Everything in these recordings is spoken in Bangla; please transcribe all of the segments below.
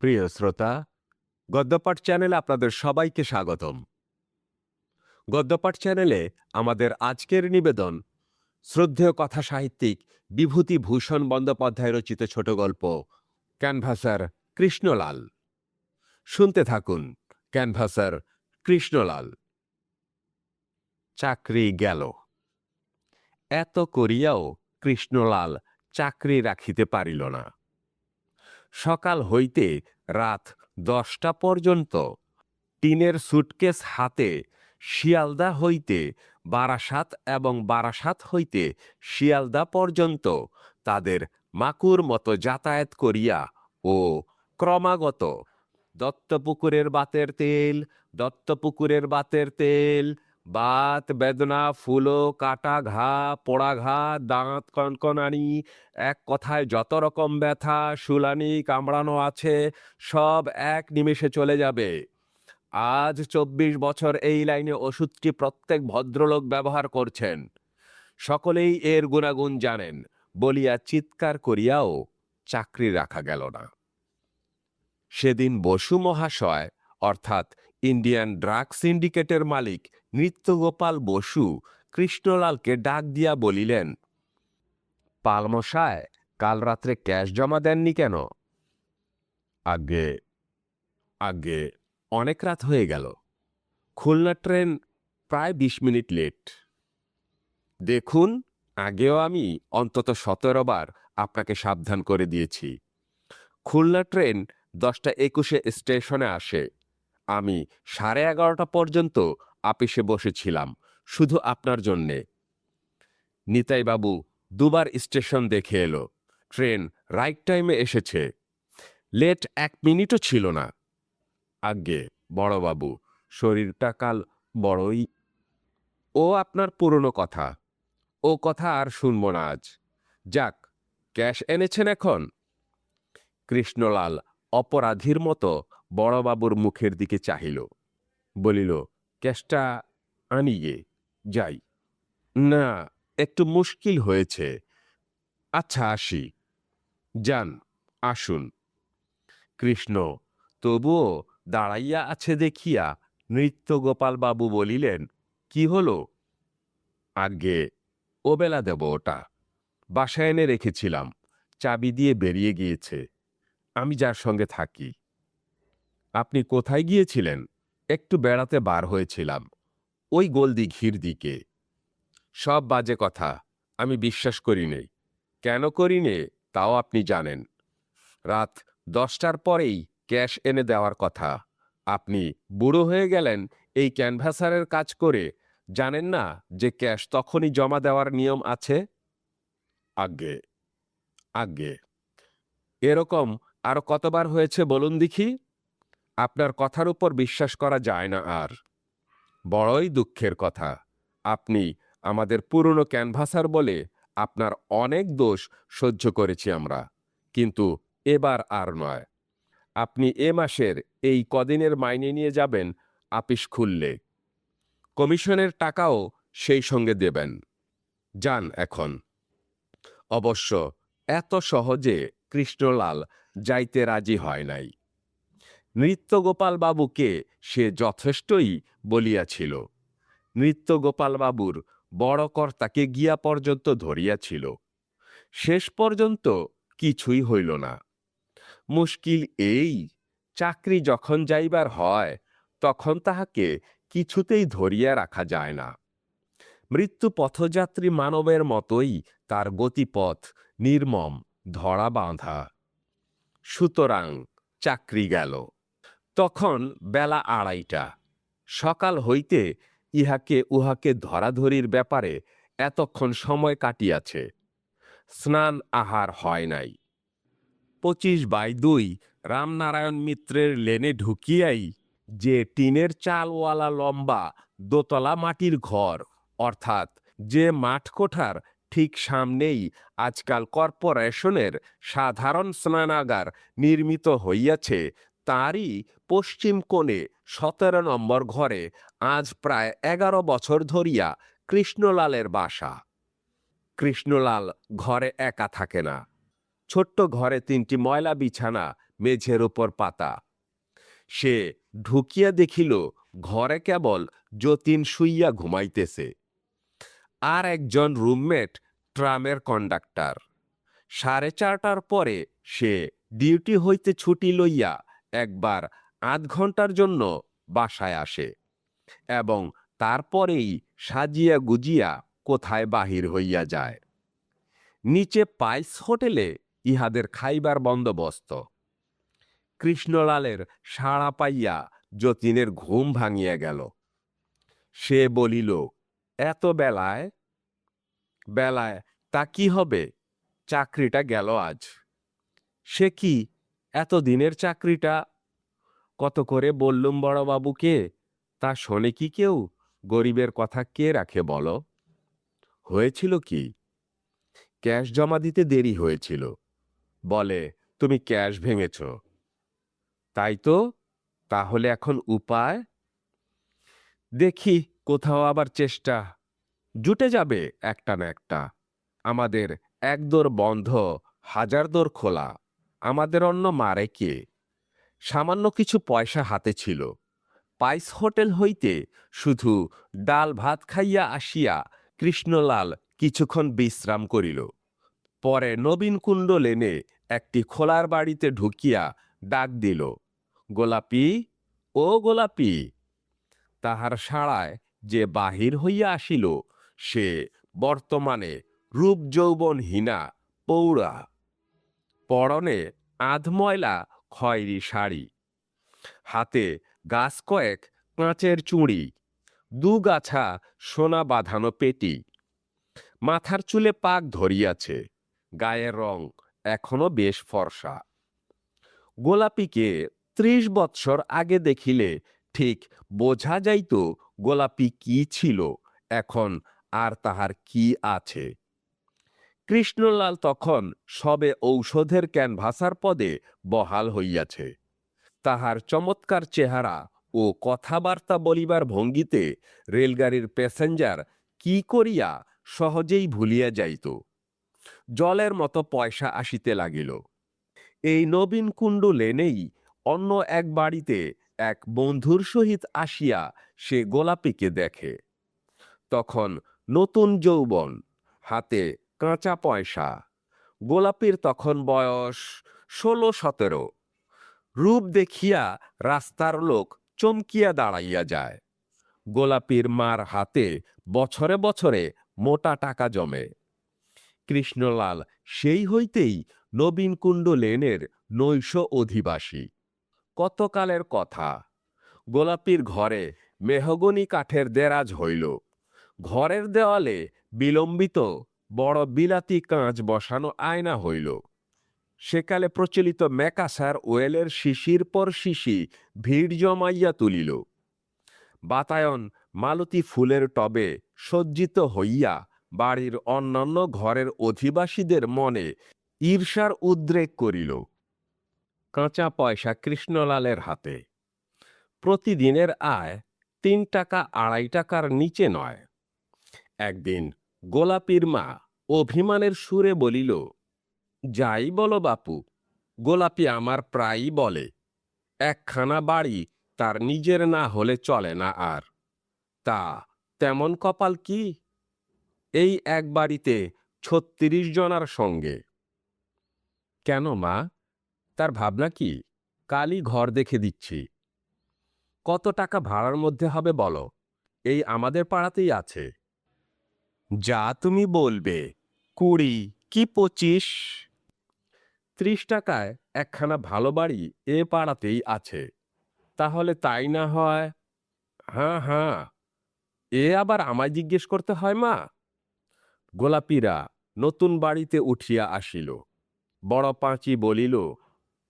প্রিয় শ্রোতা, গদ্যপাঠ চ্যানেলে আপনাদের সবাইকে স্বাগতম। গদ্যপাঠ চ্যানেলে আমাদের আজকের নিবেদন শ্রদ্ধেয় কথা সাহিত্যিক বিভূতিভূষণ বন্দ্যোপাধ্যায় রচিত ছোট গল্প ক্যানভাসার কৃষ্ণলাল। শুনতে থাকুন ক্যানভাসার কৃষ্ণলাল। চাকরি গেল। এত করিয়াও কৃষ্ণলাল চাকরি রাখিতে পারিল না। সকাল হইতে রাত 10টা পর্যন্ত টিনের সুটকেস হাতে শিয়ালদা হইতে বারাসাত এবং বারাসাত হইতে শিয়ালদা পর্যন্ত তাদের মাকুর মতো যাতায়াত করিয়া ও ক্রমাগত দত্তপুকুরের বাতের তেল, দত্তপুকুরের বাতের তেল, বাত বেদনা, ফুলো, কাটা ঘা, পোড়া ঘা, দাঁত কনকনানি, এক কথায় যত রকম ব্যথা, শুলানি, কামড়ানো আছে, সব এক নিমেষে চলে যাবে। আজ 24 বছর এই লাইনে ওষুধটি প্রত্যেক ভদ্রলোক ব্যবহার করছেন, সকলেই এর গুণাগুণ জানেন বলিয়া চিৎকার করিয়াও চাকরি রাখা গেল না। সেদিন বসু মহাশয় অর্থাৎ ইন্ডিয়ান ড্রাগ সিন্ডিকেটের মালিক নৃত্যগোপাল বসু কৃষ্ণলালকে ডাক দিয়া বলিলেন, পালমশায়, কাল রাত্রে ক্যাশ জমা দেননি কেন? আগে আগে অনেক রাত হয়ে গেল। খুলনা ট্রেন প্রায় 20 মিনিট লেট। দেখুন, আগেও আমি অন্তত 17 বার আপনাকে সাবধান করে দিয়েছি। খুলনা ট্রেন 10টা 21-এ স্টেশনে আসে। আমি 11:30 পর্যন্ত আপিসে বসেছিলাম শুধু আপনার জন্যে। নিতাইবাবু দুবার স্টেশন দেখে এলো। ট্রেন রাইট টাইমে এসেছে, লেট 1 মিনিটও ছিল না। আজ্ঞে বড়বাবু, শরীরটা কাল বড়ই। ও আপনার পুরনো কথা, ও কথা আর শুনব না আজ। যাক, ক্যাশ এনেছেন এখন? কৃষ্ণলাল অপরাধীর মতো বড়বাবুর মুখের দিকে চাহিল, বলিল, ক্যাশটা আনি গে, যাই। না, একটু মুশকিল হয়েছে। আচ্ছা, আসি। যান, আসুন। কৃষ্ণ তবুও দাঁড়াইয়া আছে দেখিয়া নৃত্যগোপালবাবু বলিলেন, কি হলো? আজ্ঞে, ওবেলা দেব ওটা। বাসায় এনে রেখেছিলাম, চাবি দিয়ে বেরিয়ে গিয়েছে। আমি যার সঙ্গে থাকি। আপনি কোথায় গিয়েছিলেন? একটু বেড়াতে বার হয়েছিলাম, ওই গোলদিঘির দিকে। সব বাজে কথা, আমি বিশ্বাস করি নে। কেন করি নে তাও আপনি জানেন। রাত 10টার পরেই ক্যাশ এনে দেওয়ার কথা। আপনি বুড়ো হয়ে গেলেন এই ক্যানভাসারের কাজ করে, জানেন না যে ক্যাশ তখনই জমা দেওয়ার নিয়ম আছে? আজ্ঞে আজ্ঞে। এরকম আরো কতবার হয়েছে বলুন দেখি? আপনার কথার উপর বিশ্বাস করা যায় না আর। বড়ই দুঃখের কথা। আপনি আমাদের পুরনো ক্যানভাসার বলে আপনার অনেক দোষ সহ্য করেছি আমরা, কিন্তু এবার আর নয়। আপনি এ মাসের এই কদিনের মাইনে নিয়ে যাবেন আপিস খুললে। কমিশনের টাকাও সেই সঙ্গে দেবেন। যান এখন। অবশ্য এত সহজে কৃষ্ণলাল যাইতে রাজি হয় নাই। নৃত্যগোপালবাবুকে সে যথেষ্টই বলিয়াছিল। নৃত্যগোপালবাবুর বড় কর্তাকে গিয়া পর্যন্ত ধরিয়াছিল। শেষ পর্যন্ত কিছুই হইল না। মুশকিল এই, চাকরি যখন যাইবার হয় তখন তাহাকে কিছুতেই ধরিয়া রাখা যায় না। মৃত্যু পথযাত্রী মানবের মতোই তার গতিপথ নির্মম, ধরা বাঁধা। সুতরাং চাকরি গেল। তখন বেলা 2:30। সকাল হইতে ইহাকে উহাকে ধরাধরির ব্যাপারে এতক্ষণ সময় কাটিয়াছে। স্নান আহার হয় নাই। 25/2 রামনারায়ণ মিত্রের লেনে ঢুকিয়াই যে টিনের চালওয়ালা লম্বা দোতলা মাটির ঘর, অর্থাৎ যে মাঠকোঠার ঠিক সামনেই আজকাল কর্পোরেশনের সাধারণ স্নানাগার নির্মিত হইয়াছে, তারই পশ্চিম কোণে 17 নম্বর ঘরে আজ প্রায় 11 বছর ধরিয়া কৃষ্ণলালের বাসা। কৃষ্ণলাল ঘরে একা থাকে না। ছোট্ট ঘরে 3টি ময়লা বিছানা, মেঝের উপর পাতা। সে ঢুকিয়া দেখিল ঘরে কেবল যতীন শুইয়া ঘুমাইতেছে, আর একজন রুমমেট ট্রামের কন্ডাক্টর। 4:30টার পরে সে ডিউটি হইতে ছুটি লইয়া একবার আধ ঘন্টার জন্য বাসায় আসে এবং তারপরেই সাজিয়া গুজিয়া কোথায় বাহির হইয়া যায়। নিচে পাইস হোটেলে ইহাদের খাইবার বন্দোবস্ত। কৃষ্ণলালের সাড়া পাইয়া যতীনের ঘুম ভাঙিয়া গেল। সে বলিল, এত বেলায়? বেলায় তা কি হবে, চাকরিটা গেল আজ। সে কি, এত দিনের চাকরিটা? কত করে বললুম বড়বাবুকে, তা শোনে কি কেউ? গরিবের কথা কে রাখে বলো? হয়েছিল কি? ক্যাশ জমা দিতে দেরি হয়েছিল। বলে, তুমি ক্যাশ ভেঙেছ। তাই তো, তাহলে এখন উপায়? দেখি কোথাও আবার চেষ্টা জুটে যাবে একটা না একটা। আমাদের এক দোর বন্ধ, হাজার দোর খোলা। আমাদের অন্য মারে কে? সামান্য কিছু পয়সা হাতে ছিল। পাইস হোটেল হইতে শুধু ডাল ভাত খাইয়া আসিয়া কৃষ্ণলাল কিছুক্ষণ বিশ্রাম করিল। পরে নবীনকুণ্ড লেনে একটি খোলার বাড়িতে ঢুকিয়া ডাক দিল, গোলাপি, ও গোলাপি। তাহার সাড়ায় যে বাহির হইয়া আসিল সে বর্তমানে রূপ যৌবনহীনা পৌরা, পরনে আধময়লা খয়েরি শাড়ি, হাতে গাছ কয়েক কাঁচের চুড়ি, দুগাছা সোনা বাঁধানো পেটি। মাথার চুলে পাক ধরিয়াছে, গায়ের রং এখনো বেশ ফর্সা। গোলাপিকে 30 বৎসর আগে দেখিলে ঠিক বোঝা যাইত গোলাপি কি ছিল, এখন আর তাহার কি আছে। কৃষ্ণলাল তখন সবে ঔষধের ক্যানভাসার পদে বহাল হইয়াছে। তাহার চমৎকার চেহারা ও কথাবার্তা বলিবার ভঙ্গিতে রেলগাড়ির প্যাসেঞ্জার কি করিয়া সহজেই ভুলিয়া যাইত। জলের মতো পয়সা আসিতে লাগিল। এই নবীনকুণ্ড লেনেই অন্য এক বাড়িতে এক বন্ধুর সহিত আসিয়া সে গোলাপিকে দেখে। তখন নতুন যৌবন, হাতে কাঁচা পয়সা। গোলাপির তখন বয়স 16-17। রূপ দেখিয়া রাস্তার লোক চমকিয়া দাঁড়াইয়া যায়। গোলাপির মার হাতে বছরে বছরে মোটা টাকা জমে। কৃষ্ণলাল সেই হইতেই নবীনকুণ্ড লেনের নৈশ অধিবাসী। কতকালের কথা, গোলাপির ঘরে মেহগনি কাঠের দেরাজ হইল। ঘরের দেওয়ালে বিলম্বিত বড় বিলাতি কাঁচ বসানো আয়না হইল। সেকালে প্রচলিত ম্যাকাসার ওয়েলের শিশির পর শিশি ভিড় জমাইয়া তুলিল। বাতায়ন মালতী ফুলের টবে সজ্জিত হইয়া বাড়ির অন্যান্য ঘরের অধিবাসীদের মনে ঈর্ষার উদ্রেক করিল। কাঁচা পয়সা কৃষ্ণলালের হাতে। প্রতিদিনের আয় 3 টাকা 2.5 টাকার নিচে নয়। একদিন গোলাপির মা অভিমানের সুরে বলিল, যাই বলো বাপু, গোলাপি আমার প্রায়ই বলে, একখানা বাড়ি তার নিজের না হলে চলে না আর। তা তেমন কপাল কি? এই এক বাড়িতে 36 জনার সঙ্গে। কেন মা, তার ভাবনা কি? কালই ঘর দেখে দিচ্ছি। কত টাকা ভাড়ার মধ্যে হবে বলো? এই আমাদের পাড়াতেই আছে। যা তুমি বলবে, 20 কি 25? 30 টাকায় একখানা ভালো বাড়ি এ পাড়াতেই আছে। তাহলে তাই না হয়? হ্যাঁ হ্যাঁ, এ আবার আমায় জিজ্ঞেস করতে হয় মা? গোলাপিরা নতুন বাড়িতে উঠিয়া আসিল। বড় পাঁচি বলিল,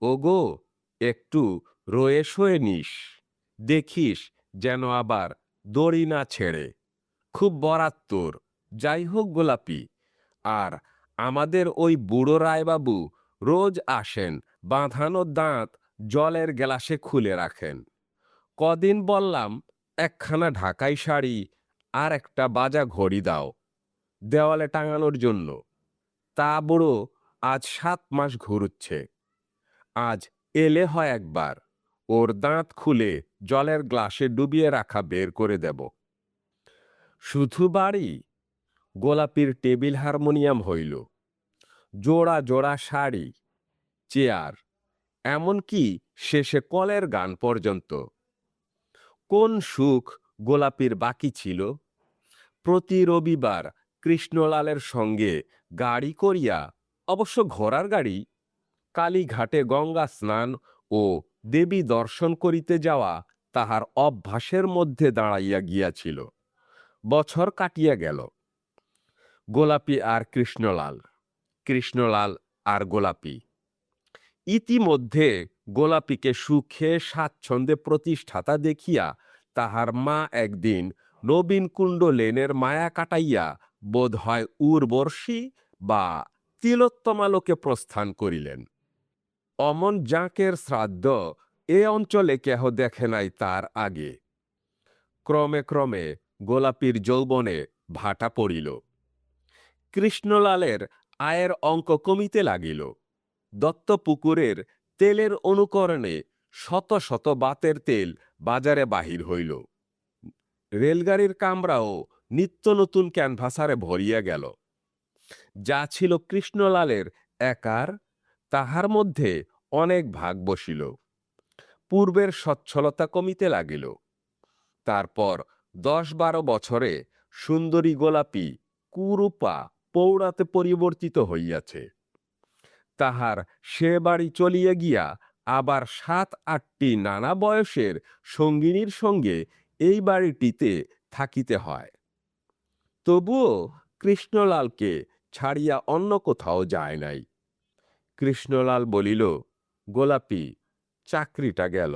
ওগো, একটু রয়ে শোয়ে নিস, দেখিস যেন আবার দড়ি না ছেড়ে। খুব বরাত তোর। যাই হোক গোলাপি, আর আমাদের ওই বুড়ো রায়বাবু রোজ আসেন, বাঁধানো দাঁত জলের গ্লাসে খুলে রাখেন। কদিন বললাম একখানা ঢাকাই শাড়ি আর একটা বাজা ঘড়ি দাও দেওয়ালে টাঙানোর জন্য। তা বুড়ো আজ 7 মাস ঘুরুচ্ছে। আজ এলে হয় একবার, ওর দাঁত খুলে জলের গ্লাসে ডুবিয়ে রাখা বের করে দেব। শুধু বাড়ি, গোলাপির টেবিল হারমোনিয়াম হইল, জোড়া জোড়া শাড়ি, চেয়ার, এমনকি শেষে কলের গান পর্যন্ত। কোন সুখ গোলাপির বাকি ছিল? প্রতি রবিবার কৃষ্ণলালের সঙ্গে গাড়ি করিয়া, অবশ্য ঘোড়ার গাড়ি, কালীঘাটে গঙ্গা স্নান ও দেবী দর্শন করিতে যাওয়া তাহার অভ্যাসের মধ্যে দাঁড়াইয়া গিয়াছিল। বছর কাটিয়া গেল। গোলাপী আর কৃষ্ণলাল, কৃষ্ণলাল আর গোলাপী। ইতিমধ্যে গোলাপীকে সুখে স্বাচ্ছন্দ্যে প্রতিষ্ঠাতা দেখিয়া তাহার মা একদিন নবীনকুণ্ড লেনের মায়া কাটাইয়া বোধ হয় উর্বর্ষী বা তিলোত্তমালোকে প্রস্থান করিলেন। অমন জাঁকের শ্রাদ্ধ এ অঞ্চলে কেহ দেখে নাই তার আগে। ক্রমে ক্রমে গোলাপীর যৌবনে ভাটা পড়িল। কৃষ্ণলালের আয়ের অঙ্ক কমিতে লাগিল। দত্তপুকুরের তেলের অনুকরণে শত শত বাতের তেল বাজারে বাহির হইল। রেলগাড়ির কামরাও নিত্য নতুন ক্যানভাসারে ভরিয়া গেল। যা ছিল কৃষ্ণলালের একার, তাহার মধ্যে অনেক ভাগ বসিল। পূর্বের সচ্ছলতা কমিতে লাগিল। তারপর 10-12 বছরে সুন্দরী গোলাপী কুরূপা পৌরাতে পরিবর্তিত হইয়াছে। তাহার সে বাড়ি চলিয়া গিয়া আবার 7-8টি নানা বয়সের সঙ্গিনীর সঙ্গে এই বাড়িটিতে থাকিতে হয়। তবুও কৃষ্ণলালকে ছাড়িয়া অন্য কোথাও যায় নাই। কৃষ্ণলাল বলিল, গোলাপী, চাকরিটা গেল।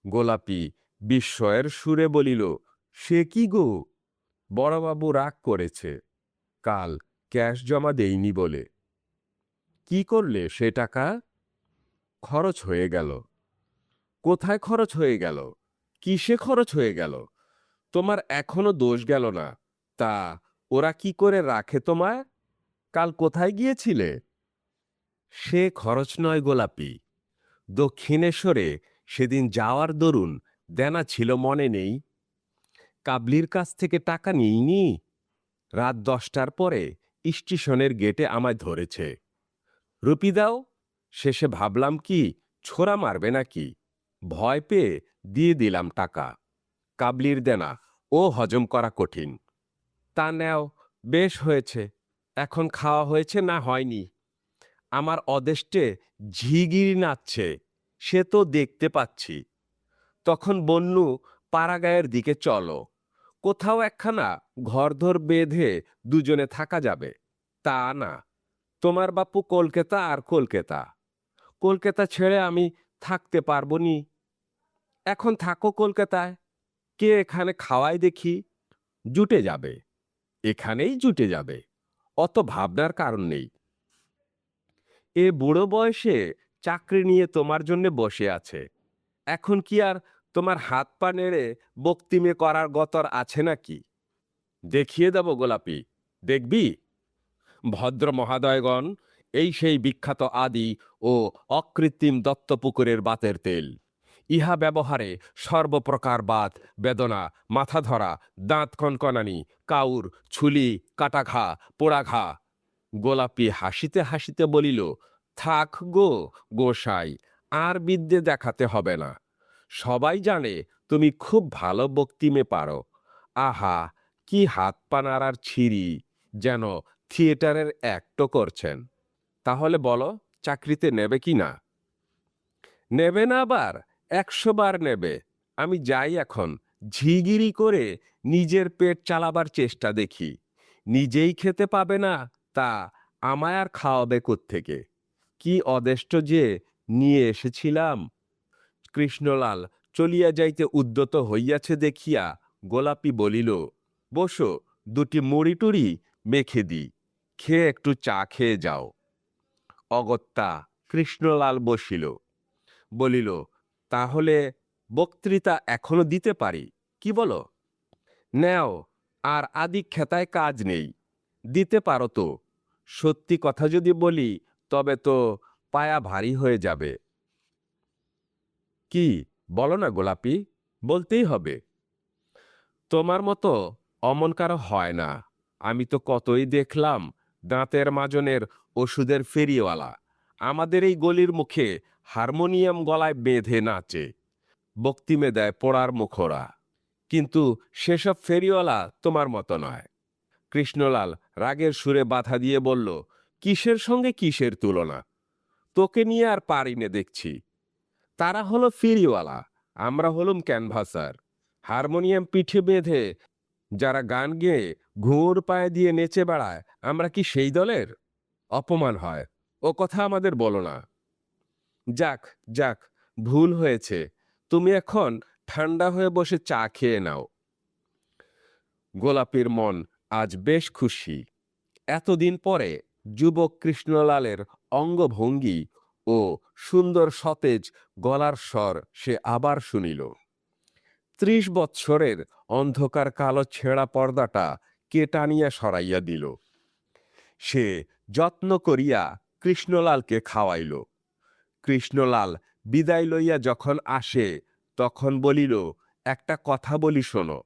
গোলাপী বিস্ময়ের সুরে বলিল, সে কি গো? বড়বাবু রাগ করেছে, কাল ক্যাশ জমা দেইনি বলে। কি করলে সে টাকা? খরচ হয়ে গেল। কোথায় খরচ হয়ে গেল? কিসে খরচ হয়ে গেল? তোমার এখনো দোষ গেল না। তা ওরা কি করে রাখে তোমায়? কাল কোথায় গিয়েছিলে? সে খরচ নয় গোলাপী, দক্ষিণেশ্বরে সেদিন যাওয়ার দরুন দেনা ছিল মনে নেই? কাবলির কাছ থেকে টাকা নিইনি? রাত 10টার পরে স্টেশনের গেটে আমায় ধরেছে। রুপি দাও। শেষে ভাবলাম কি ছোরা মারবে নাকি, ভয় পেয়ে দিয়ে দিলাম টাকা। কাবলির দেনা ও হজম করা কঠিন। তা নেও, বেশ হয়েছে। এখন খাওয়া হয়েছে না হয়নি? আমার অদেষ্টে ঝিগিরি নাচছে, সে তো দেখতে পাচ্ছি। তখন বন্যু পাড়াগাঁয়ের দিকে চলো, কোথাও একখানা ঘরদোর বেঁধে দুজনে থাকা যাবে। তা না, তোমার বাপু কলকাতা আর কলকাতা। কলকাতা ছেড়ে আমি থাকতে পারবো নি। এখন থাকো কলকাতায়, কে এখানে খাওয়ায় দেখি। জুটে যাবে, এখানেই জুটে যাবে, অত ভাবনার কারণ নেই। এ বুড়ো বয়সে চাকরি নিয়ে তোমার জন্য বসে আছে। এখন কি আর তোমার হাত পা নেড়ে বক্তিমে করার গতর আছে নাকি? দেখিয়ে দেব গোলাপী, দেখবি? ভদ্র মহাদয়গণ, এই সেই বিখ্যাত আদি ও অকৃত্রিম দত্তপুকুরের বাতের তেল। ইহা ব্যবহারে সর্বপ্রকার বাত, বেদনা, মাথা ধরা, দাঁত কনকনানি, কাউর, ছুলি, কাটাঘা, পোড়াঘা। গোলাপী হাসিতে হাসিতে বলিল, থাক গো গোসাই, আর বিদ্যে দেখাতে হবে না। সবাই জানে তুমি খুব ভালো বক্তিমে পারো। আহা, কি হাত পা নাড়ার ছিরি, যেন থিয়েটারের অ্যাক্টও করছেন। তাহলে বলো, চাকরিতে নেবে কি না? নেবে না আবার? 100 বার নেবে। আমি যাই এখন, ঝিগিরি করে নিজের পেট চালাবার চেষ্টা দেখি। নিজেই খেতে পাবে না, তা আমায় আর খাওয়াবে কোত্থেকে? কি অদেষ্ট যে নিয়ে এসেছিলাম। কৃষ্ণলাল চলিয়া যাইতে উদ্যত হইয়াছে দেখিয়া গোলাপী বলিল, বসো, 2টি মুড়ি টুড়ি মেখে দিই, খেয়ে একটু চা খেয়ে যাও। অগত্যা কৃষ্ণলাল বসিল। বলিল, তাহলে বক্তৃতা এখনো দিতে পারি, কি বলো? নেও, আর আদি খেতায় কাজ নেই। দিতে পারো তো। সত্যি কথা যদি বলি তবে তো পায়া ভারী হয়ে যাবে। কি বলো না গোলাপি, বলতেই হবে। তোমার মতো অমন কারো হয় না। আমি তো কতই দেখলাম দাঁতের মাজনের ওষুধের ফেরিওয়ালা আমাদের এই গলির মুখে হারমোনিয়াম গলায় বেঁধে নাচে, বক্তিমে দেয় পোড়ার মুখোরা। কিন্তু সেসব ফেরিওয়ালা তোমার মতো নয়। কৃষ্ণলাল রাগের সুরে বাধা দিয়ে বলল, কিসের সঙ্গে কিসের তুলনা? তোকে নিয়ে আর পারি নে দেখছি। তারা হলো ফেরিওয়ালা, আমরা হলুম ক্যানভাসার। হারমোনিয়াম পিঠে বেঁধে যারা গান গেয়ে ঘুঙুর পায়ে দিয়ে নেচে বেড়ায়, আমরা কি সেই দলের? অপমান হয়, ও কথা আমাদের বলো না। যাক যাক, ভুল হয়েছে। তুমি এখন ঠান্ডা হয়ে বসে চা খেয়ে নাও। গোলাপীর মন আজ বেশ খুশি। এতদিন পরে যুবক কৃষ্ণলালের অঙ্গভঙ্গি ও সুন্দর সতেজ গলার স্বর সে আবার শুনিল। ৩০ বৎসরের অন্ধকার কালো ছেঁড়া পর্দাটা কে টানিয়া সরাইয়া দিল। সে যত্ন করিয়া কৃষ্ণলালকে খাওয়াইল। কৃষ্ণলাল বিদায় লইয়া যখন আসে, তখন বলিল, একটা কথা বলি শোনো,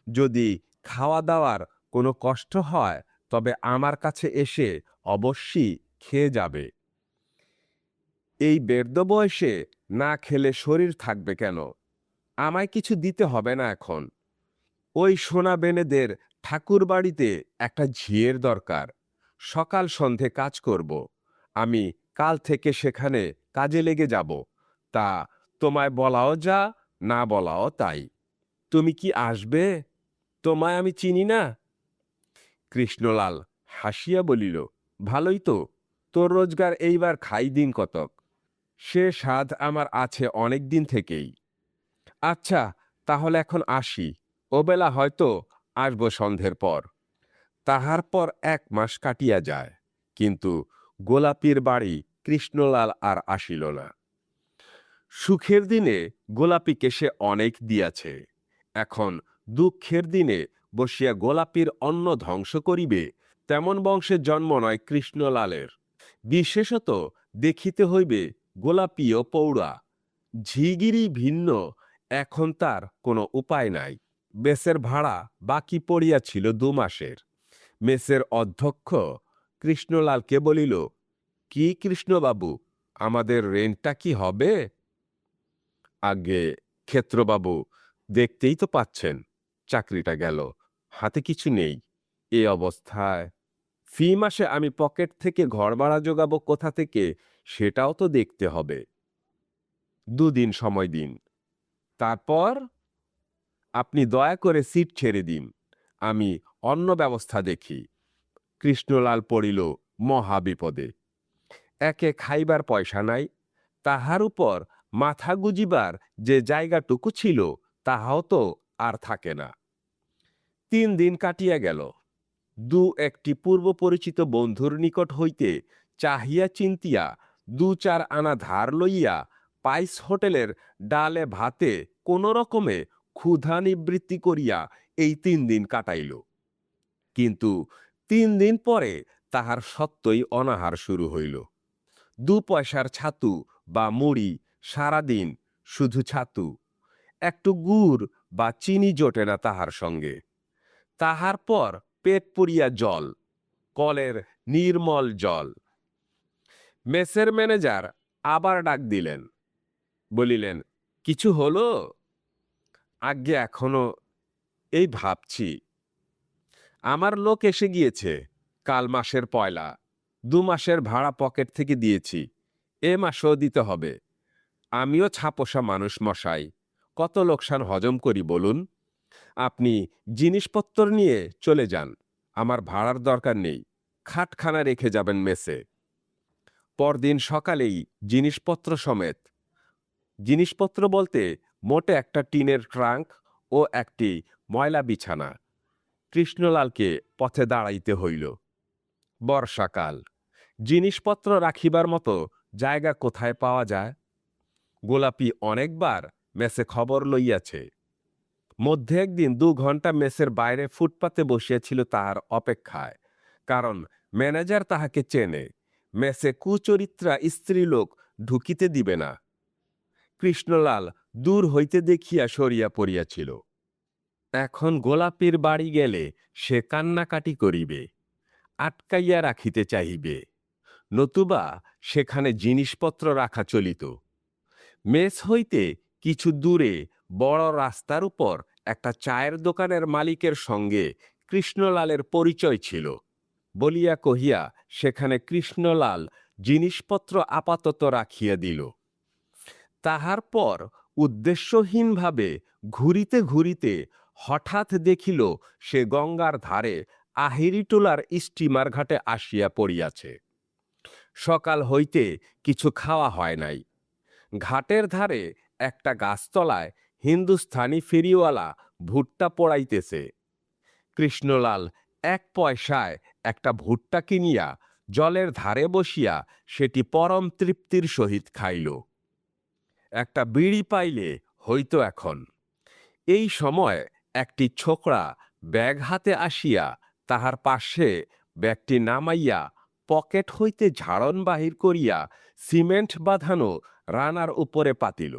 যদি খাওয়া দাওয়ার কোনো কষ্ট হয় তবে আমার কাছে এসে অবশ্যই খেয়ে যাবে। এই বৃদ্ধ বয়সে না খেলে শরীর থাকবে কেন? আমায় কিছু দিতে হবে না এখন। ওই সোনা বেনেদের ঠাকুর বাড়িতে একটা ঝিয়ের দরকার। সকাল সন্ধে কাজ করব। আমি কাল থেকে সেখানে কাজে লেগে যাব। তা তোমায় বলাও যা, না বলাও তাই। তুমি কি আসবে? তোমায় আমি চিনি না। কৃষ্ণলাল হাসিয়া বলিল, ভালোই তো, তোর রোজগার এইবার খাই দিন কতক। সে সাধ আমার আছে অনেক দিন থেকেই। আচ্ছা, তাহলে এখন আসি। ওবেলা হয়তো আসব সন্ধ্যের পর। তাহার পর ১ মাস কাটিয়া যায়, কিন্তু গোলাপীর বাড়ি কৃষ্ণলাল আর আসিল না। সুখের দিনে গোলাপীকে সে অনেক দিয়াছে, এখন দুঃখের দিনে বসিয়া গোলাপীর অন্ন ধ্বংস করিবে, তেমন বংশের জন্ম নয় কৃষ্ণলালের। বিশেষত দেখিতে হইবে গোলাপীও পৌড়া। ঝিগিরি ভিন্ন, এখন তার কোনো উপায় নাই। মেসের ভাড়া বাকি পড়িয়াছিল ২ মাসের। মেসের অধ্যক্ষ কৃষ্ণলালকে বলিল, কি কৃষ্ণবাবু, আমাদের রেন্টটা কি হবে? আগে ক্ষেত্রবাবু, দেখতেই তো পাচ্ছেন চাকরিটা গেল, হাতে কিছু নেই। এ অবস্থায় ফি মাসে আমি পকেট থেকে ঘর ভাড়া জোগাবো কোথা থেকে, সেটাও তো দেখতে হবে। ২ দিন সময় দিন, তারপর আপনি দয়া করে সিট ছেড়ে দিন, আমি অন্য ব্যবস্থা দেখি। কৃষ্ণলাল পড়িল মহা বিপদে। একে খাইবার পয়সা নাই, তাহার উপর মাথা গুজিবার যে জায়গাটুকু ছিল তাহাও তো আর থাকে না। ৩ দিন কাটিয়া গেল। দু একটি পূর্ব পরিচিত বন্ধুর নিকট হইতে চাহিয়া চিন্তিয়া ২-৪ আনা ধার লইয়া পাইস হোটেলের ডালে ভাতে কোন রকমে ক্ষুধা নিবৃত্তি করিয়া এই ৩ দিন কাটাইল। কিন্তু ৩ দিন পরে তাহার সত্যই অনাহার শুরু হইল। ২ পয়সার ছাতু বা মুড়ি, সারাদিন শুধু ছাতু, একটু গুড় বা চিনি জোটে না তাহার সঙ্গে। তাহার পর পেট পুরিয়া জল, কলের নির্মল জল। মেসের ম্যানেজার আবার ডাক দিলেন, বলিলেন, কিছু হলো? আজ্ঞে এখনো এই ভাবছি। আমার লোক এসে গিয়েছে, কাল মাসের পয়লা। ২ মাসের ভাড়া পকেট থেকে দিয়েছি, এ মাসও দিতে হবে। আমিও ছাপোষা মানুষ মশাই, কত লোকসান হজম করি বলুন। আপনি জিনিসপত্র নিয়ে চলে যান, আমার ভাড়ার দরকার নেই। খাটখানা রেখে যাবেন মেসে। পরদিন সকালেই জিনিসপত্র সমেত, জিনিসপত্র বলতে মোটে একটা টিনের ট্রাঙ্ক ও একটি ময়লা বিছানা, কৃষ্ণলালকে পথে দাঁড়াইতে হইল। বর্ষাকাল, জিনিসপত্র রাখিবার মতো জায়গা কোথায় পাওয়া যায়? গোলাপী অনেকবার মেসে খবর লইয়াছে। মধ্যে একদিন ২ ঘন্টা মেসের বাইরে ফুটপাতে বসিয়াছিল তাহার অপেক্ষায়, কারণ ম্যানেজার তাহাকে চেনে। মেসে কুচরিত্রা স্ত্রীলোক ঢুকিতে দিবে না। কৃষ্ণলাল দূর হইতে দেখিয়া সরিয়া পড়িয়াছিল। এখন গোলাপীর বাড়ি গেলে সে কান্নাকাটি করিবে, আটকাইয়া রাখিতে চাহিবে, নতুবা সেখানে জিনিসপত্র রাখা চলিত। মেস হইতে কিছু দূরে বড় রাস্তার উপর একটা চায়ের দোকানের মালিকের সঙ্গে কৃষ্ণলালের পরিচয় ছিল বলিয়া কহিয়া সেখানে কৃষ্ণলাল জিনিসপত্র আপাতত রাখিয়া দিল। তাহার পর উদ্দেশ্যহীনভাবে ঘুরিতে ঘুরিতে হঠাৎ দেখিল সে গঙ্গার ধারে আহিরিটোলার স্টিমার ঘাটে আসিয়া পড়িয়াছে। সকাল হইতে কিছু খাওয়া হয় নাই। ঘাটের ধারে একটা গাছতলায় হিন্দুস্থানি ফেরিওয়ালা ভুট্টা পোড়াইতেছে। কৃষ্ণলাল 1 পয়সায় একটা ভুট্টা কিনিয়া জলের ধারে বসিয়া সেটি পরম তৃপ্তির সহিত খাইল। একটা বিড়ি পাইলে হইত এখন। এই সময় একটি ছোকরা ব্যাগ হাতে আসিয়া তাহার পাশে ব্যাগটি নামাইয়া পকেট হইতে ঝাড়ন বাহির করিয়া সিমেন্ট বাঁধানো রানার উপরে পাতিল।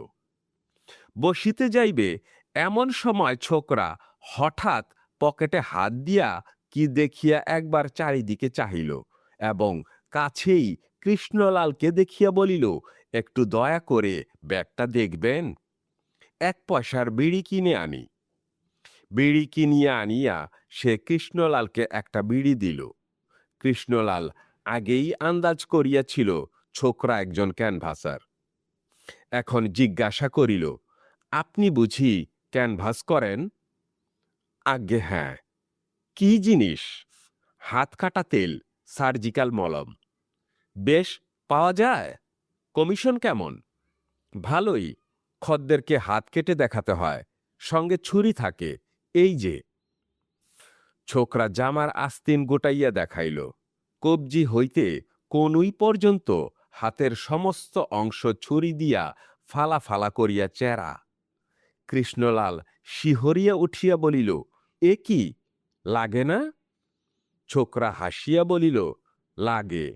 বসিতে যাইবে এমন সময় ছোকরা হঠাৎ পকেটে হাত দিয়া কি দেখিয়া একবার চারিদিকে চাহিল এবং কাছেই কৃষ্ণলালকে দেখিয়া বলিল, একটু দয়া করে ব্যাগটা দেখবেন, 1 পয়সার বিড়ি কিনে আনি। বিড়ি কিনিয়া আনিয়া সে কৃষ্ণলালকে একটা বিড়ি দিল। কৃষ্ণলাল আগেই আন্দাজ করিয়াছিল ছোকরা একজন ক্যানভাসার। এখন জিজ্ঞাসা করিল, আপনি বুঝি ক্যানভাস করেন? আজ্ঞে হ্যাঁ। কি জিনিস? হাত কাটা তেল, সার্জিক্যাল মলম। বেশ, পাওয়া যায়? কমিশন কেমন? ভালোই, খদ্দেরকে হাত কেটে দেখাতে হয়, সঙ্গে ছুরি থাকে, এই যে। ছোকরা জামার আস্তিন গোটাইয়া দেখাইল। কবজি হইতে কনুই পর্যন্ত হাতের সমস্ত অংশ ছুরি দিয়া ফালা ফালা করিয়া চেরা। কৃষ্ণলাল শিহরিয়া উঠিয়া বলিল, এ কি, লাগে না? ছোকরা হাসিয়া বলিল, লাগে,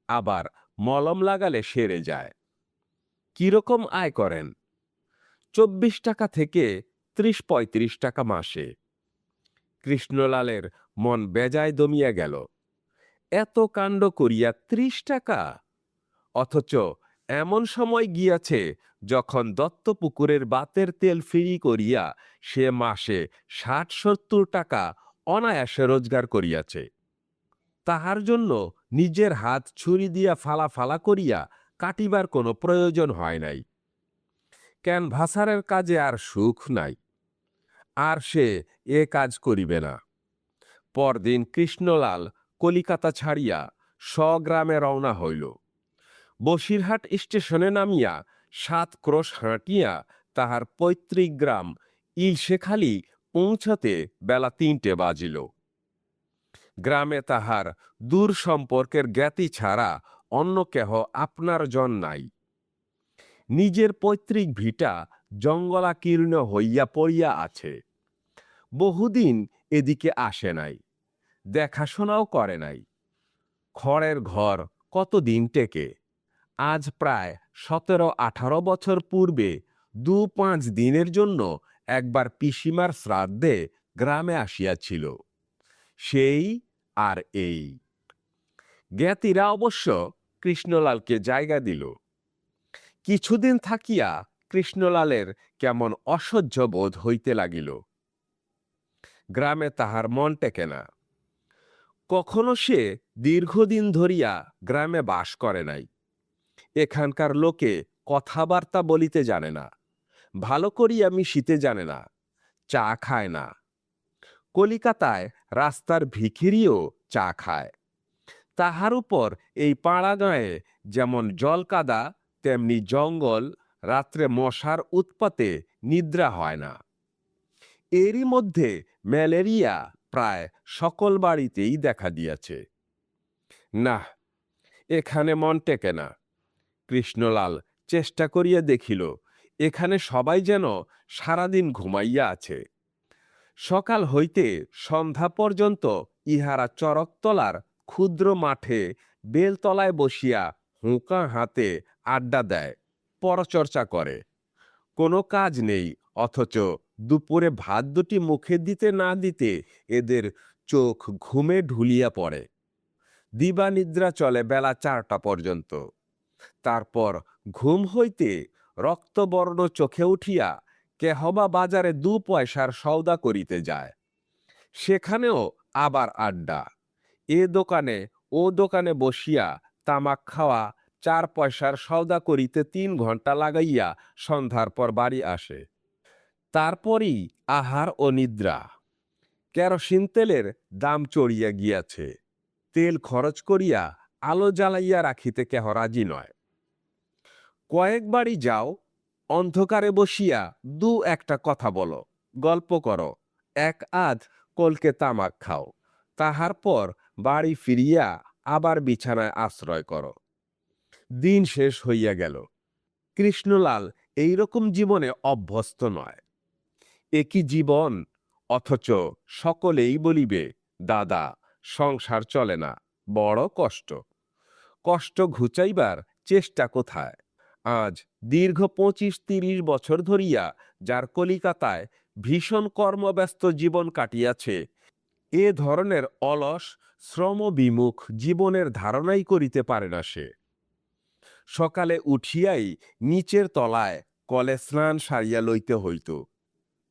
আবার মলম লাগালে সেরে যায়। কিরকম আয় করেন? 24 টাকা থেকে 30-35 টাকা মাসে। কৃষ্ণলালের মন বেজায় দমিয়া গেল। এত কাণ্ড করিয়া 30 টাকা! অথচ এমন সময় গিয়াছে যখন দত্তপুকুরের বাতের তেল ফ্রি করিয়া সে মাসে 60-70 টাকা অনায়াসে রোজগার করিয়াছে। তাহার জন্য নিজের হাত ছুরি দিয়া ফালা ফালা করিয়া কাটিবার কোনো প্রয়োজন হয় নাই। ক্যানভাসারের কাজে আর সুখ নাই, আর সে এ কাজ করিবে না। পরদিন কৃষ্ণলাল কলিকাতা ছাড়িয়া স্বগ্রামে রওনা হইল। বসিরহাট স্টেশনে নামিয়া 7 ক্রোশ হাঁটিয়া তাহার পৈতৃক গ্রাম ইলশেখালি পৌঁছাতে বেলা 3টে বাজিল। গ্রামে তাহার দূর সম্পর্কের জ্ঞাতি ছাড়া অন্য কেহ আপনার জন নাই। নিজের পৈতৃক ভিটা জঙ্গলাকীর্ণ হইয়া পড়িয়া আছে। বহুদিন এদিকে আসে নাই, দেখাশোনাও করে নাই। খড়ের ঘর কতদিন টেকে? আজ প্রায় 17-18 বছর পূর্বে 2-5 দিনের জন্য একবার পিসিমার শ্রাদ্ধে গ্রামে আসিয়াছিল। সেই আর এই। জ্ঞাতিরা অবশ্য কৃষ্ণলালকে জায়গা দিল। কিছুদিন থাকিয়া কৃষ্ণলালের কেমন অসহ্য বোধ হইতে লাগিল। গ্রামে তাহার মন টেকে না। কখনো সে দীর্ঘদিন ধরিয়া গ্রামে বাস করে নাই। এখানকার লোকে কথাবার্তা বলিতে জানে না, ভালো করিয়া মিশিতে জানে না, চা খায় না। কলিকাতায় রাস্তার ভিখিরিও চা খায়। তাহার উপর এই পাড়া গাঁয়ে যেমন জলকাদা তেমনি জঙ্গল, রাত্রে মশার উৎপাতে নিদ্রা হয় না। এরই মধ্যে ম্যালেরিয়া প্রায় সকল বাড়িতেই দেখা দিয়াছে। না, এখানে মন টেকে না। কৃষ্ণলাল চেষ্টা করিয়া দেখিল, এখানে সবাই যেন সারাদিন ঘুমাইয়া আছে। সকাল হইতে সন্ধ্যা পর্যন্ত ইহারা চরকতলার ক্ষুদ্র মাঠে বেলতলায় বসিয়া হুঁকা হাতে আড্ডা দেয়, পরচর্চা করে, কোনো কাজ নেই, অথচ দুপুরে ভাত দুটি মুখে দিতে না দিতে এদের চোখ ঘুমে ঢুলিয়া পড়ে। দিবানিদ্রা চলে বেলা 4টা পর্যন্ত। তারপর ঘুম হইতে রক্তবর্ণ চোখে উঠিয়া কেহবা বাজারে 2 পয়সার সওদা করিতে যায়। সেখানেও আবার আড্ডা। এ দোকানে ও দোকানে বসিয়া তামাক খাওয়া, 4 পয়সার সওদা করিতে 3 ঘন্টা লাগাইয়া সন্ধ্যার পর বাড়ি আসে। তারপরই আহার ও নিদ্রা। কেরোসিন তেলের দাম চড়িয়া গিয়াছে। তেল খরচ করিয়া আলো জ্বালাইয়া রাখিতে কেহ রাজি নয়। কয়েকবারই যাও, অন্ধকারে বসিয়া 2-1টা কথা বলো, গল্প করো, এক আধ কলকে তামাক খাও, তাহার পর বাড়ি ফিরিয়া আবার বিছানায় আশ্রয় করো। দিন শেষ হইয়া গেল। কৃষ্ণলাল এইরকম জীবনে অভ্যস্ত নয়। একই জীবন, অথচ সকলেই বলিবে, দাদা, সংসার চলে না, বড় কষ্ট। কষ্ট ঘুচাইবার চেষ্টা কোথায়? আজ দীর্ঘ 25-30 বছর ধরিয়া যার কলিকাতায় ভীষণ কর্মব্যস্ত জীবন কাটিয়াছে, এ ধরনের অলস শ্রমবিমুখ জীবনের ধারণাই করিতে পারে না সে। সকালে উঠিয়াই নিচের তলায় কলে স্নান সারিয়া লইতে হইত।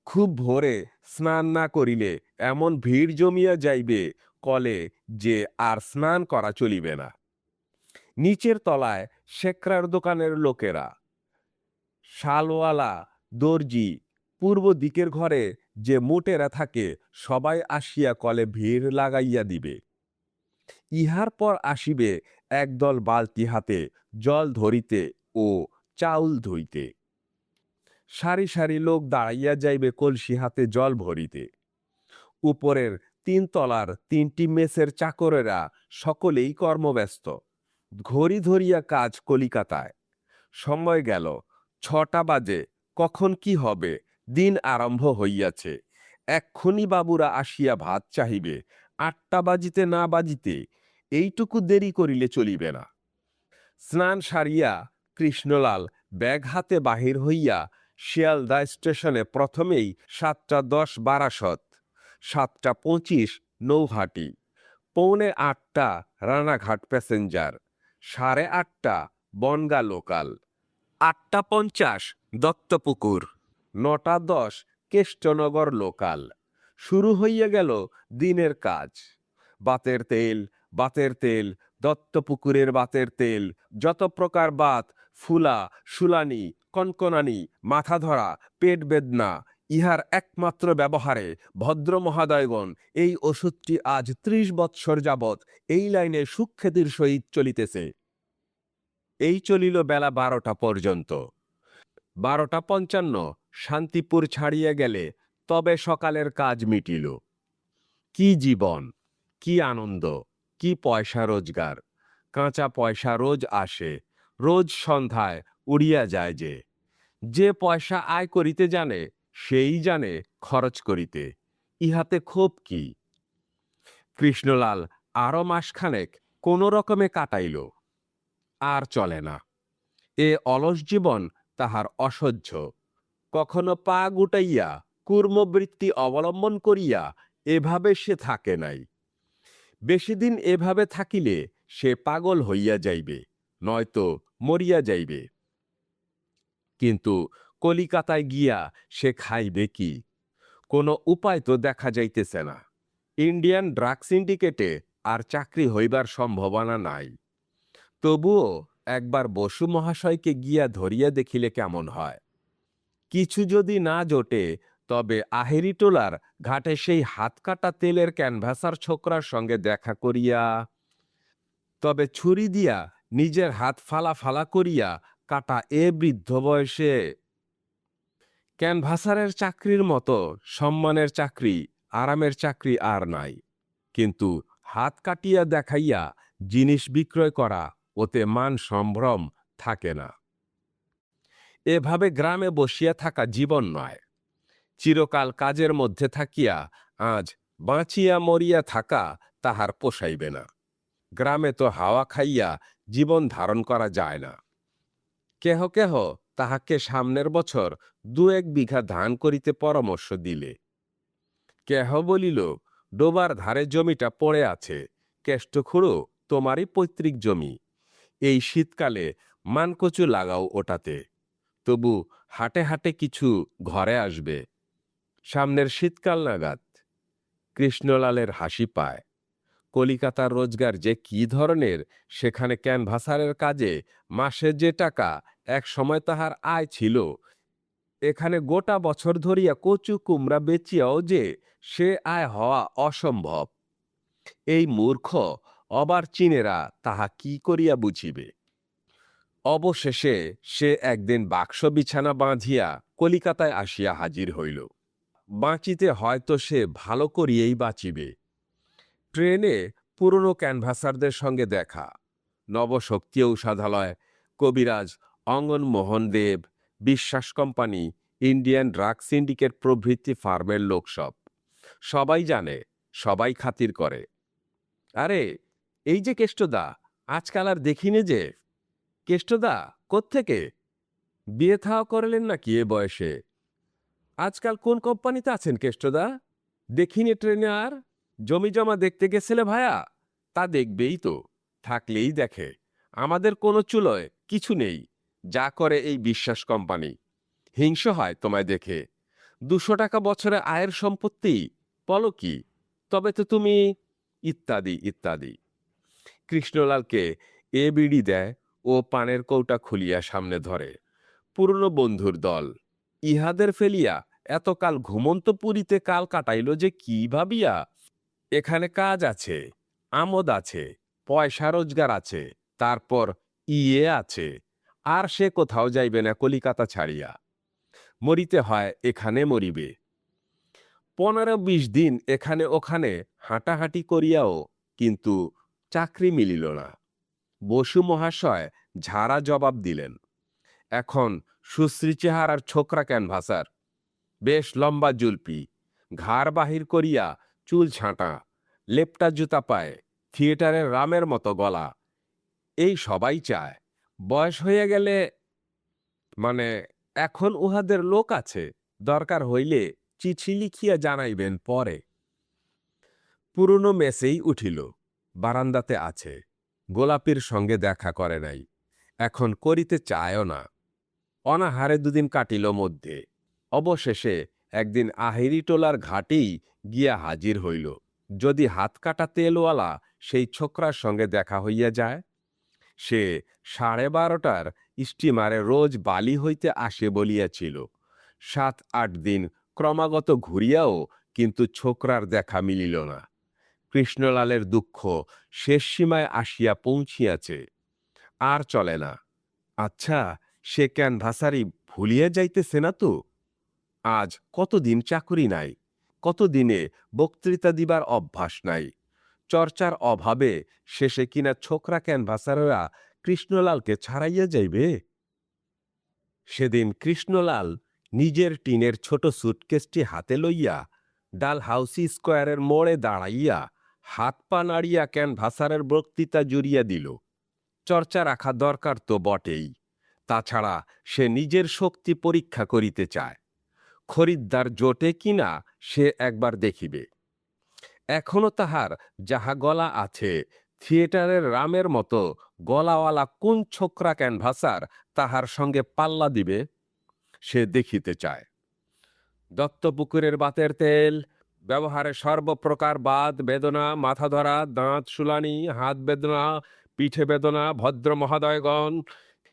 খুব ভোরে স্নান না করিলে এমন ভিড় জমিয়া যাইবে কলে যে আর স্নান করা চলিবে না। নিচের তলায় শেকরার দোকানের লোকেরা, শালওয়ালা, দর্জি, পূর্ব দিকের ঘরে যে মোটেরা থাকে, সবাই আসিয়া কলে ভিড় লাগাইয়া দিবে। ইহার পর আসিবে একদল বালতি হাতে জল ধরিতে ও চাউল ধুইতে। সারি সারি লোক দাঁড়াইয়া যাইবে কলসি হাতে জল ভরিতে। উপরের 3 তলার 3টি মেসের চাকরেরা সকলেই কর্মব্যস্ত। ঘড়ি ধরিয়া কাজ কলিকাতায়। সময় গেল 6টা বাজে, কখন কি হবে, দিন আরম্ভ হইয়াছে। এক্ষুনি বাবুরা আসিয়া ভাত চাহিবে, 8টা বাজিতে না বাজিতে এইটুকু দেরি করিলে চলিবে না। স্নান সারিয়া কৃষ্ণলাল ব্যাগ হাতে বাহির হইয়া শিয়ালদা স্টেশনে প্রথমেই 7:10 Barasat, 7:25 Naihati, 7:45 Ranaghat passenger, 8:30 Bongaon local, 8:50 Duttapukur, 9:10 Keshtonagar local. শুরু হইয়া গেল দিনের কাজ। বাতের তেল, বাতের তেল, দত্তপুকুরের বাতের তেল, যত প্রকার বাত, ফুলা, শুলানি, কনকনানি, মাথা ধরা, পেট বেদনা, ইহার একমাত্র ব্যবহারে ভদ্র মহাদয়গণ এই ওষুধটি আজ 30 বৎসর যাবৎ এই লাইনে সুখ্যাতির সহিত চলিতেছে। এই চলিল বেলা 12টা পর্যন্ত। 12:55 শান্তিপুর ছাড়িয়া গেলে তবে সকালের কাজ মিটিল। কি জীবন, কি আনন্দ, কি পয়সা রোজগার! কাঁচা পয়সা রোজ আসে, রোজ সন্ধ্যায় উড়িয়া যায়। যে পয়সা আয় করিতে জানে, সেই জানে খরচ করিতে। ইহাতে ক্ষোভ কি? কৃষ্ণলাল আরো মাসখানেক কোনো রকমে কাটাইল। আর চলে না। এ অলস জীবন তাহার অসহ্য। কখনো পা গুটাইয়া কূর্মবৃত্তি অবলম্বন করিয়া এভাবে সে থাকে নাই। বেশিদিন এভাবে থাকিলে সে পাগল হইয়া যাইবে, নয়তো মরিয়া যাইবে। কিন্তু কলিকাতায় গিয়া সে খাইবে কি? কোনো উপায় তো দেখা যাইতেছে না। ইন্ডিয়ান ড্রাগ সিন্ডিকেটে আর চাকরি হইবার সম্ভাবনা নাই। তবুও একবার বসু মহাশয়কে গিয়া ধরিয়া দেখিলে কেমন হয়? কিছু যদি না জোটে, তবে আহেরিটোলার ঘাটে সেই হাত কাটা তেলের ক্যানভাসার ছোকরার সঙ্গে দেখা করিয়া, তবে ছুরি দিয়া নিজের হাত ফালা ফালা করিয়া কাটা এ বৃদ্ধ বয়সে। ক্যানভাসারের চাকরির মতো সম্মানের চাকরি, আরামের চাকরি আর নাই। কিন্তু হাত কাটিয়া দেখাইয়া জিনিস বিক্রয় করা, ওতে মান সম্ভ্রম থাকে না। এভাবে গ্রামে বসিয়া থাকা জীবন নয়। চিরকাল কাজের মধ্যে থাকিয়া আজ বাঁচিয়া মরিয়া থাকা তাহার পোষাইবে না। গ্রামে তো হাওয়া খাইয়া জীবন ধারণ করা যায় না। কেহ কেহ তাহাকে সামনের বছর 2-1 বিঘা ধান করিতে পরামর্শ দিলে। কেহ বলিল, ডোবার ধারে জমিটা পড়ে আছে, কেষ্ট খুঁড়ো, তোমারই পৈতৃক জমি, এই শীতকালে মানকচু লাগাও ওটাতে, তবু হাটে হাটে কিছু ঘরে আসবে, সামনের শীতকাল নাগাদ। কৃষ্ণলালের হাসি পায়। কলিকাতার রোজগার যে কি ধরনের, সেখানে ক্যানভাসারের কাজে মাসে যে টাকা এক সময় তাহার আয় ছিল, এখানে গোটা বছর ধরিয়া কচু কুমড়া বেচিয়াও যে সে আয় হওয়া অসম্ভব। এই মূর্খ অবার চীনেরা তাহা কি করিয়া বুঝিবে। অবশেষে সে একদিন বাক্স বিছানা বাঁধিয়া কলিকাতায় আসিয়া হাজির হইল। বাঁচিতে হয়তো সে ভালো করিয়েই বাঁচিবে। ট্রেনে পুরনো ক্যানভাসারদের সঙ্গে দেখা, নবশক্তি ঔষধালয়, কবিরাজ অঙ্গন মোহন দেব, বিশ্বাস কোম্পানি, ইন্ডিয়ান ড্রাগ সিন্ডিকেট প্রভৃতি ফার্মের লোকসব। সবাই জানে, সবাই খাতির করে। আরে, এই যে কেষ্টদা, আজকাল আর দেখিনি যে। কেষ্টদা, কোত্থেকে? বিয়ে থাওয়া করলেন নাকি এ বয়সে? আজকাল কোন কোম্পানিতে আছেন কেষ্টদা? দেখিনি ট্রেনে আর। জমি জমা দেখতে গেছিলে ভায়া? তা দেখবেই তো, থাকলেই দেখে। আমাদের কোনো চুলোয় কিছু নেই, যা করে এই বিশ্বাস কোম্পানি। হিংস হয় তোমায় দেখে। 200 টাকা বছরে আয়ের সম্পত্তি, বলো কি? তবে তো তুমি, ইত্যাদি ইত্যাদি। কৃষ্ণলালকে এ বিড়ি দেয় ও পানের কৌটা খুলিয়া সামনে ধরে। পুরনো বন্ধুর দল, ইহাদের ফেলিয়া এতকাল ঘুমন্ত পুরীতে কাল কাটাইল যে কি ভাবিয়া। এখানে কাজ আছে, আমোদ আছে, পয়সা রোজগার আছে, তারপর ইয়ে আছে, আর সে কোথাও যাইবে না কলিকাতা ছাড়িয়া। মরিতে হয় এখানে মরিবে। 15-20 দিন এখানে ওখানে হাঁটাহাঁটি করিয়াও কিন্তু চাকরি মিলিল না। বসু মহাশয় ঝাড়া জবাব দিলেন। এখন সুশ্রী চেহারার ছোকরা ক্যানভাসার, বেশ লম্বা জুলপি, ঘাড় বাহির করিয়া চুল ছাঁটা, লেপটা জুতা পায়, থিয়েটারের রামের মতো গলা, এই সবাই চায়। বয়স হয়ে গেলে, মানে, এখন উহাদের লোক আছে, দরকার হইলে চিঠি লিখিয়া জানাইবেন পরে। পুরনো মেসেই উঠিল, বারান্দাতে আছে। গোলাপির সঙ্গে দেখা করে নাই, এখন করিতে চায়ও না। অনাহারে দুদিন কাটিল মধ্যে। অবশেষে একদিন আহিরিটোলার ঘাটেই গিয়া হাজির হইল। যদি হাত কাটা তেলওয়ালা সেই ছোকরার সঙ্গে দেখা হইয়া যায়। সে 12:30টার স্টিমারে রোজ বালি হইতে আসে বলিয়াছিল। 7-8 দিন ক্রমাগত ঘুরিয়াও কিন্তু ছোকরার দেখা মিলিল না। কৃষ্ণলালের দুঃখ শেষ সীমায় আসিয়া পৌঁছিয়াছে, আর চলে না। আচ্ছা, সে ক্যানভাসারি ভুলিয়া যাইতেছে না তো? আজ কতদিন চাকুরি নাই, কতদিনে বক্তৃতা দিবার অভ্যাস নাই। চর্চার অভাবে শেষে কিনা ছোকরা ক্যানভাসাররা কৃষ্ণলালকে ছাড়াইয়া যাইবে। সেদিন কৃষ্ণলাল নিজের টিনের ছোট সুটকেসটি হাতে লইয়া ডালহাউসি স্কোয়ারের মোড়ে দাঁড়াইয়া হাত পা নাড়িয়া ক্যানভাসারের বক্তৃতা জুড়িয়া দিল। চর্চা রাখা দরকার তো বটেই, তাছাড়া সে নিজের শক্তি পরীক্ষা করিতে চায়। খরিদ্দার জোটে কিনা সে একবার দেখিবে। এখনো তাহার যাহা গলা আছে, থিয়েটারের রামের মতো গলাওয়ালা কোন ছোকরা ক্যানভাসার তাহার সঙ্গে পাল্লা দিবে, সে দেখিতে চায়। দত্তপুকুরের বাতের তেল, ব্যবহারে সর্বপ্রকার বাত বেদনা, মাথা ধরা, দাঁত শুলানি, হাত বেদনা, পিঠে বেদনা, ভদ্র মহোদয়গণ,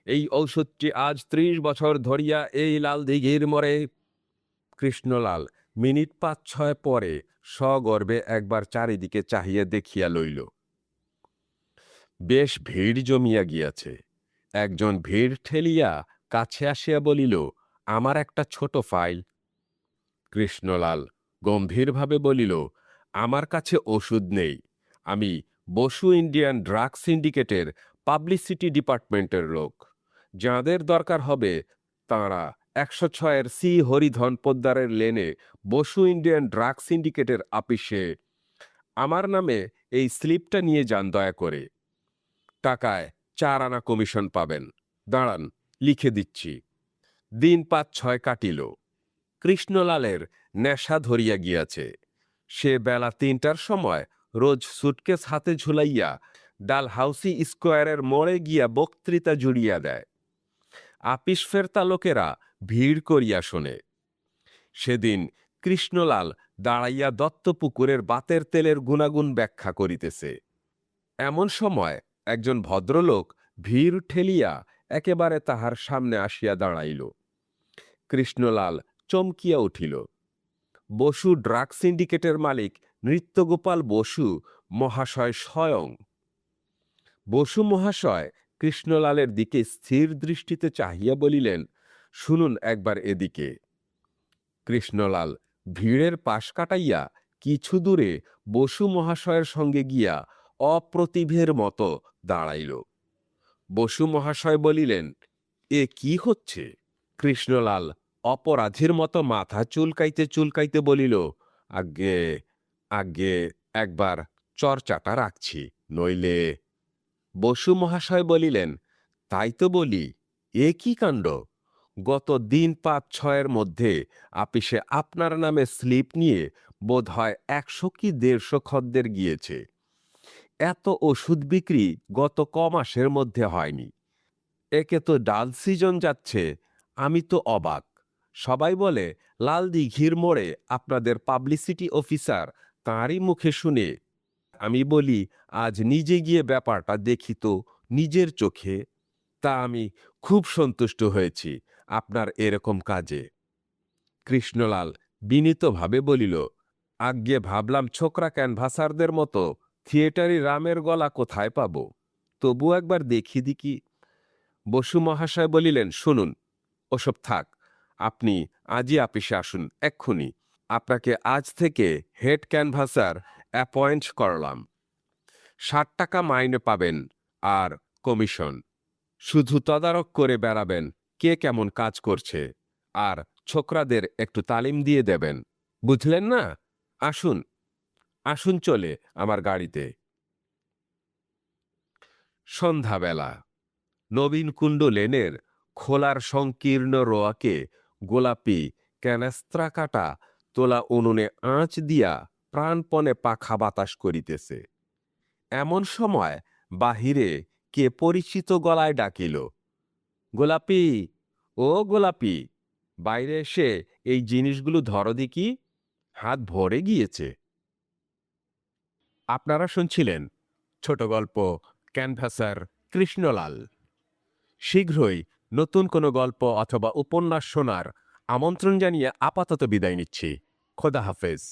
এই ঔষধটি আজ 30 বছর ধরিয়া এই লাল দিঘির মোড়ে। কৃষ্ণলাল মিনিট 5-6 পরে সগর্বে একবার চারিদিকে চাহিয়া দেখিয়া লইল। বেশ ভিড় জমিয়া গিয়াছে। একজন ভিড় ঠেলিয়া কাছে আসিয়া বলিল, আমার একটা ছোট ফাইল। কৃষ্ণলাল গম্ভীরভাবে বলিল, আমার কাছে ওষুধ নেই, আমি বসু ইন্ডিয়ান ড্রাগ সিন্ডিকেটের পাবলিসিটি ডিপার্টমেন্টের লোক। যাঁদের দরকার হবে তাঁরা 106-এর সি হরিধন পোদ্দারের লেনে বসু ইন্ডিয়ান ড্রাগ সিন্ডিকেটের আপিসে আমার নামে এই স্লিপটা নিয়ে যান দয়া করে। টাকায় 4 আনা কমিশন পাবেন। দাঁড়ান, লিখে দিচ্ছি। দিন ৫-৬ কাটিল। কৃষ্ণলালের নেশা ধরিয়া গিয়াছে। সে বেলা ৩টার সময় রোজ সুটকেস হাতে ঝুলাইয়া ডালহাউসি স্কোয়ারের মোড়ে গিয়া বক্তৃতা জুড়িয়া দেয়। আপিস ফেরতা লোকেরা ভিড় করিয়া শোনে। সেদিন কৃষ্ণলাল দাঁড়াইয়া দত্তপুকুরের বাতের তেলের গুণাগুণ ব্যাখ্যা করিতেছে। এমন সময় একজন ভদ্রলোক ভিড় ঠেলিয়া একেবারে তাহার সামনে আসিয়া দাঁড়াইল। কৃষ্ণলাল চমকিয়া উঠিল। বসু ড্রাগ সিন্ডিকেটের মালিক নৃত্যগোপাল বসু মহাশয় স্বয়ং। বসু মহাশয় কৃষ্ণলালের দিকে স্থির দৃষ্টিতে চাহিয়া বলিলেন, শুনুন একবার এদিকে। কৃষ্ণলাল ভিড়ের পাশ কাটাইয়া কিছু দূরে বসু মহাশয়ের সঙ্গে গিয়া অপ্রতিভের মতো দাঁড়াইল। বসু মহাশয় বলিলেন, এ কি হচ্ছে? কৃষ্ণলাল অপরাধীর মতো মাথা চুলকাইতে চুলকাইতে বলিল, আগে আগে একবার চর্চাটা রাখছি, নইলে। বসু মহাশয় বলিলেন, তাই তো বলি, এ কি কাণ্ড! গত দিন ৫-৬-এর মধ্যে আপিসে আপনার নামে স্লিপ নিয়ে বোধ হয় ১০০ কি ১৫০ খদ্দের গিয়েছে। এত ওষুধ বিক্রি গত কমাসের মধ্যে হয়নি। একে তো ডাল সিজন যাচ্ছে, আমি তো অবাক। সবাই বলে লাল দিঘির মোড়ে আপনাদের পাবলিসিটি অফিসার তাঁরই মুখে শুনে। আমি বলি, আজ নিজে গিয়ে ব্যাপারটা দেখি তো নিজের চোখে। তা আমি খুব সন্তুষ্ট হয়েছি আপনার এরকম কাজে। কৃষ্ণলাল বিনীতভাবে বলিল, আজ্ঞে ভাবলাম ছোকরা ক্যানভাসারদের মতো থিয়েটারি রামের গলা কোথায় পাব, তবু একবার দেখি দিকি। বসু মহাশয় বলিলেন, শুনুন, ওসব থাক, আপনি আজই আপিসে আসুন এক্ষুনি। আপনাকে আজ থেকে হেড ক্যানভাসার অ্যাপয়েন্ট করলাম। ৬০ টাকা মাইনে পাবেন আর কমিশন। শুধু তদারক করে বেড়াবেন কে কেমন কাজ করছে, আর ছোকরাদের একটু তালিম দিয়ে দেবেন, বুঝলেন না? আসুন আসুন চলে আমার গাড়িতে। সন্ধ্যাবেলা নবীনকুণ্ড লেনের খোলার সংকীর্ণ রোয়াকে গোলাপি ক্যানেস্ত্রা কাটা তোলা উনুনে আঁচ দিয়া প্রাণপণে পাখা বাতাস করিতেছে। এমন সময় বাহিরে কে পরিচিত গলায় ডাকিল, গোলাপি, ও গোলাপি, বাইরে এসে এই জিনিসগুলো ধরো দেখি, হাত ভরে গিয়েছে। আপনারা শুনছিলেন ছোট গল্প ক্যানভাসার কৃষ্ণলাল। শীঘ্রই নতুন কোনো গল্প অথবা উপন্যাস শোনার আমন্ত্রণ জানিয়ে আপাতত বিদায় নিচ্ছি। খোদা হাফেজ।